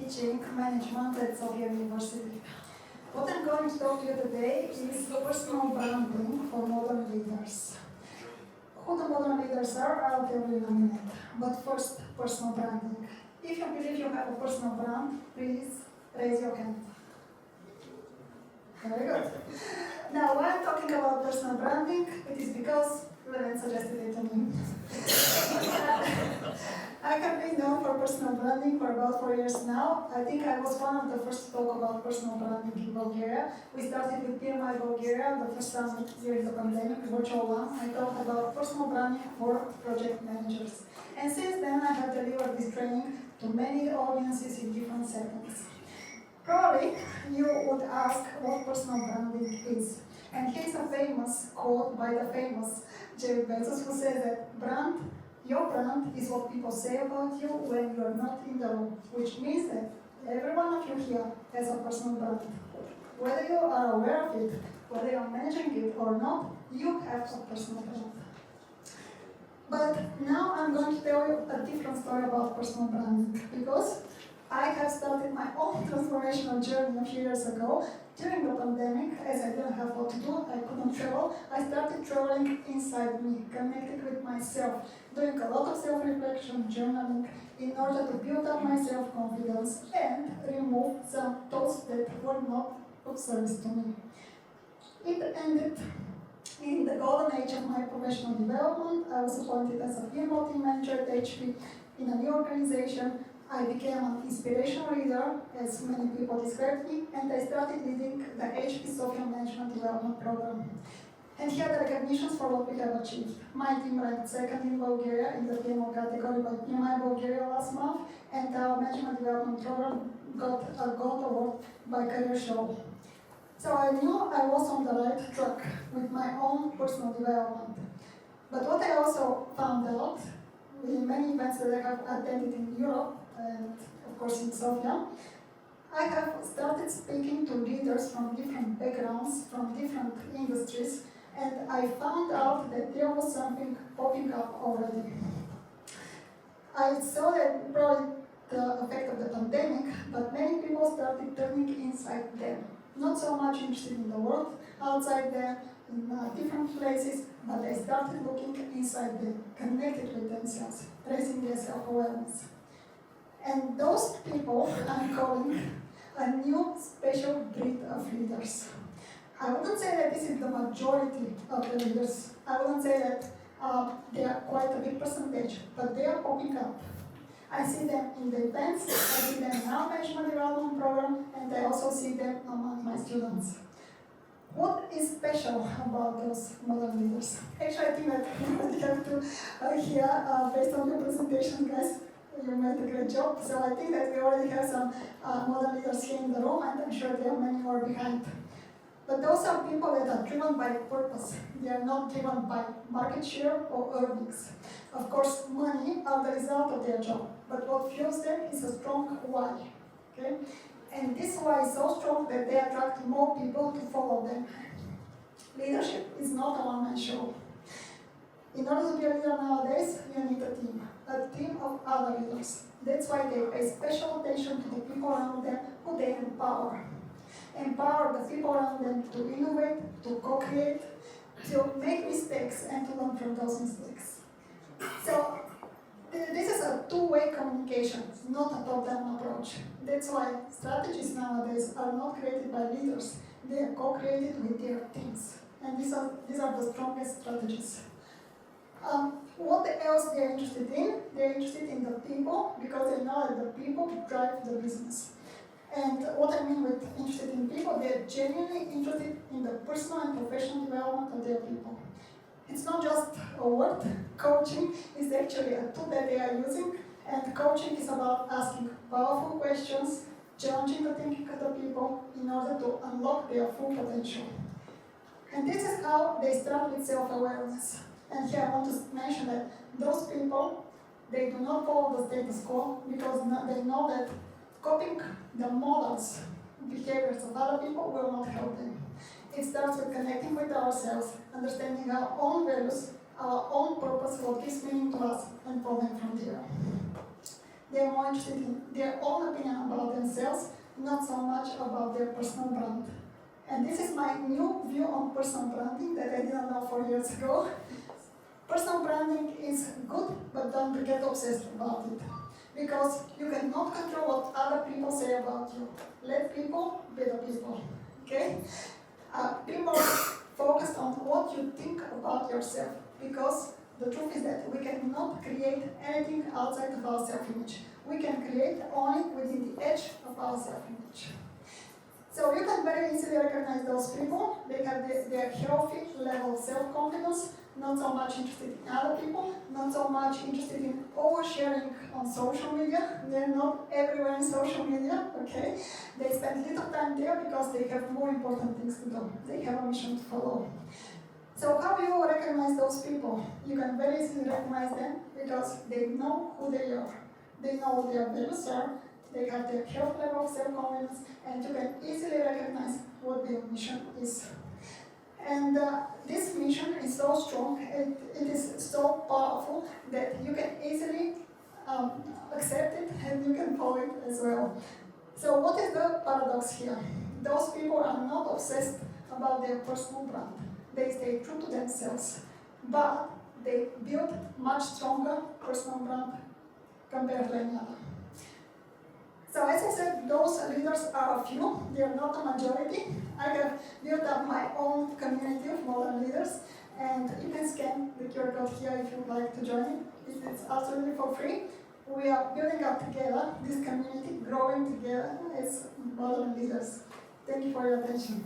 teaching management at Sofia University. What I'm going to talk to you today is personal branding for modern leaders. Who the modern leaders are, I'll tell you in a minute. But first, personal branding. If you believe you have a personal brand, please raise your hand. Very good. Now, why I'm talking about personal branding, it is because Levin suggested it to me. I have been known for personal branding for about 4 years now. I think I was one of the first to talk about personal branding in Bulgaria. We started with PMI Bulgaria, the first summit during the pandemic, virtual one. I talked about personal branding for project managers. And since then, I have delivered this training to many audiences in different settings. Probably, you would ask what personal branding is. And here's a famous quote by the famous Jeff Bezos, who says that your brand is what people say about you when you're not in the room, which means that every one of you here has a personal brand. Whether you are aware of it, whether you're managing it or not, you have a personal brand. But now I'm going to tell you a different story about personal branding, because I have started my own transformational journey a few years ago. During the pandemic, as I didn't have what to do, I couldn't travel, I started traveling inside me, connected with myself, doing a lot of self-reflection, journaling, in order to build up my self-confidence and remove some thoughts that were not of service to me. It ended in the golden age of my professional development. I was appointed as a PMO team manager at HP in a new organization. I became an inspirational leader, as many people described me, and I started leading the HP Sofia Management Development Program. And here are the recognitions for what we have achieved. My team ranked second in Bulgaria in the PMO category by PMI Bulgaria last month, and our Management Development Program got a gold award by Career Show. So I knew I was on the right track with my own personal development. But what I also found out in many events that I have attended in Europe, and of course in Sofia, I have started speaking to leaders from different backgrounds, from different industries, and I found out that there was something popping up already. I saw that probably the effect of the pandemic, but many people started turning inside them. Not so much interested in the world outside them, in different places, but they started looking inside them, connected with themselves, raising their self-awareness. And those people I'm calling a new special breed of leaders. I wouldn't say that this is the majority of the leaders. I wouldn't say that they are quite a big percentage, but they are popping up. I see them in the events, I see them in our management development program, and I also see them among my students. What is special about those modern leaders? Actually, I think that you might have to hear, based on your presentation, guys, you made a great job. So I think that we already have some modern leaders here in the room, and I'm sure there are many more behind. But those are people that are driven by purpose. They are not driven by market share or earnings. Of course, money are the result of their job, but what fuels them is a strong why. Okay? And this why is so strong that they attract more people to follow them. Leadership is not a one-man show. In order to be a leader nowadays, you need a team of other leaders. That's why they pay special attention to the people around them who they empower. Empower the people around them to innovate, to co-create, to make mistakes and to learn from those mistakes. So this is a two-way communication, not a top-down approach. That's why strategies nowadays are not created by leaders. They are co-created with their teams. And these are the strongest strategies. What else they are interested in? They are interested in the people because they know that the people drive the business. And what I mean with interested in people, they are genuinely interested in the personal and professional development of their people. It's not just a word. Coaching is actually a tool that they are using, and coaching is about asking powerful questions, challenging the thinking of the people in order to unlock their full potential. And this is how they start with self-awareness. And here I want to mention that those people, they do not follow the status quo because they know that copying the models, behaviors of other people will not help them. It starts with connecting with ourselves, understanding our own values, our own purpose, what gives meaning to us, and following from there. They're more interested in their own opinion about themselves, not so much about their personal brand. And this is my new view on personal branding that I didn't know 4 years ago. Personal branding is good, but don't get obsessed about it. Because you cannot control what other people say about you. Let people be the people, okay? Be more focused on what you think about yourself, because the truth is that we cannot create anything outside of our self-image. We can create only within the edge of our self-image. So you can very easily recognize those people. They have their healthy level of self-confidence, not so much interested in other people, not so much interested in oversharing on social media. They're not everywhere in social media, okay? They spend little time there because they have more important things to do. They have a mission to follow. So how do you recognize those people? You can very easily recognize them because they know who they are. They know what their values are, they have their health level of self-confidence, and you can easily recognize what their mission is. And this mission is so strong, it is so powerful that you can easily accept it and you can follow it as well. So what is the paradox here? Those people are not obsessed about their personal brand. They stay true to themselves, but they build much stronger personal brand compared to any other. So as I said, those leaders are a few, they are not a majority. I have built up my own community of modern leaders, and you can scan the QR code here if you would like to join it. It's absolutely for free. We are building up together this community, growing together as modern leaders. Thank you for your attention.